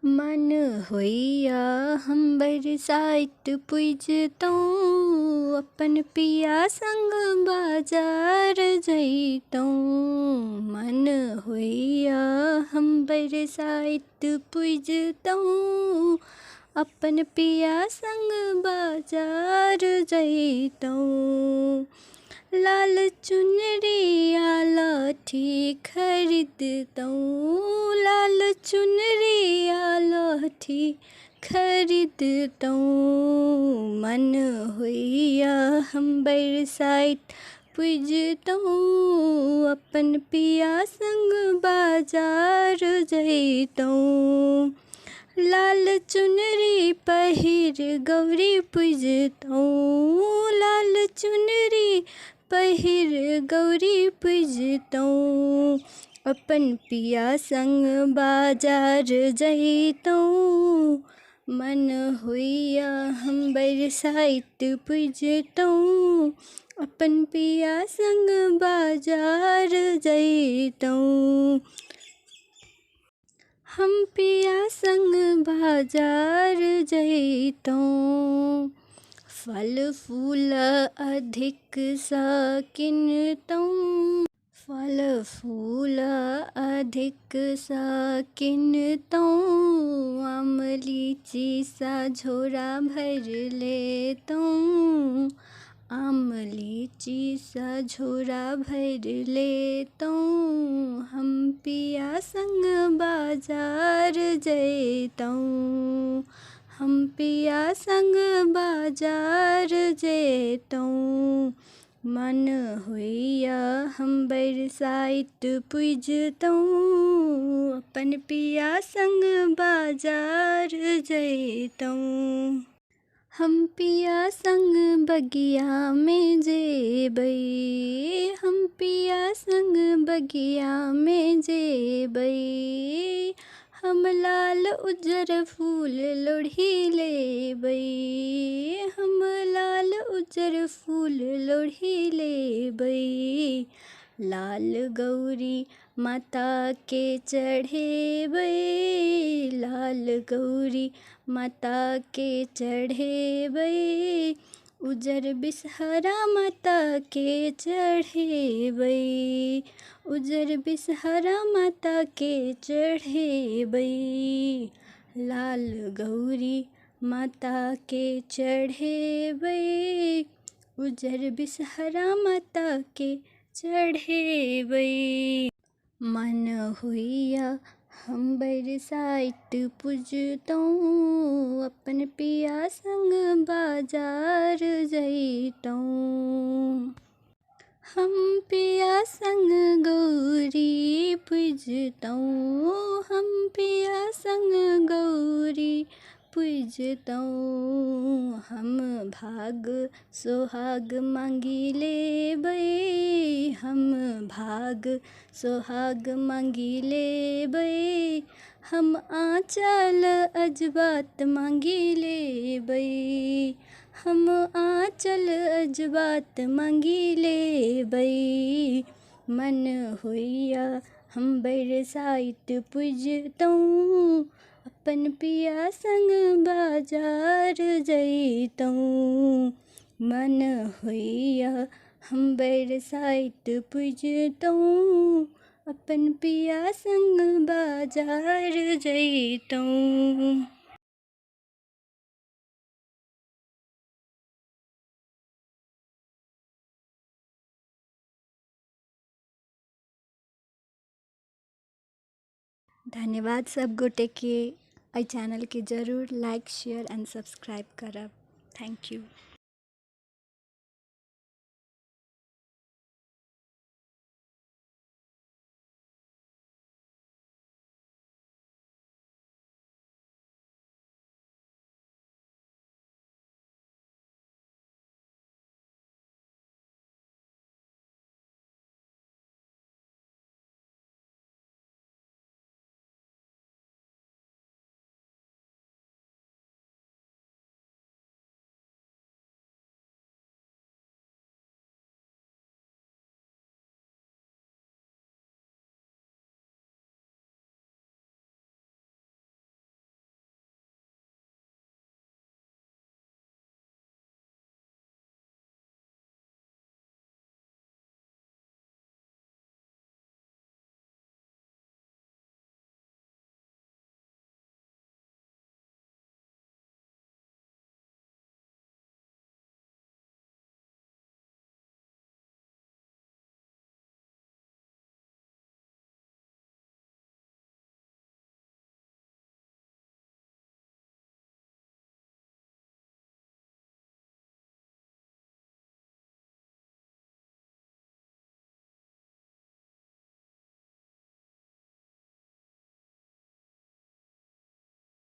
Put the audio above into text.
मन होइया हम बरसाइत पुजतौं, अपन पिया संग बाजार जइतौं। मन होइया हम बरसाइत पुजतौं, अपन पिया संग बाजार जइतौं। लाल चुनरिया लाठी खरीदतौं, लाल चुनरिया लाठी खरीदतौं। मन होइया हम बरसाइत पुजतौं, अपन पिया संग बाजार जइतौं। लाल चुनरी पहिर गौरी पूजतौं, लाल चुनरी पहिर गौरी पूजतौं। अपन पिया संग बाजार जइतौं। मन होइया हम बरसाइत पुजतौं, अपन पिया संग बाजार जइतौं। हम पिया संग बाजार जइतौं। फल फूल अधिक सा किनतौं, फल फूल अधिक सा किनतौं। आम लीची सा झोरा भर लेतौं, आम लीची सा झोरा भर लेतौं। हम पिया संग बाजार जइतौं, हम पिया संग बाजार जइतौं। मन होइया हम बरसाइत पुजतौं, अपन पिया संग बाजार जइतौं। हम पिया संग बगिया में जेबै, हम पिया संग बगिया में जेबै। हम लाल उज्जर फूल लोढ़ी लेबै, हम लाल उज्जर फूल लोढ़ी लेबै। लाल गौरी माता के चढ़ेबै, लाल गौरी माता के चढ़ेबै। उज्जर बिसहरा माता के चढ़ेबै, उज्जर बिसहरा माता के चढ़ेबै। लाल गौरी माता के चढ़ेबै, उज्जर बिसहरा माता के चढ़ेबै। मन होइया हम बरसाइत पुजतौं, अपन पिया संग बाजार जइतौं। हम पिया संग गौरी पूजतौं, हम पिया संग गौरी पूजतौं। हम भाग सोहाग मांगी लेबै, हम भाग सोहाग मांगी लेबै। हम आँचल अजबात मांगी लेबै, हम आँचल अजबात मांगी लेबै। मन होइया हम बरसाइत पुजतौं, अपन पिया संग बाजार जइतौं। मन होइया हम बरसाइत पुजतौं, अपन पिया संग बाजार जइतौं। धन्यवाद सब गोटे के। एहि चैनल के जरूर लाइक शेयर एंड सब्सक्राइब करब। Thank you.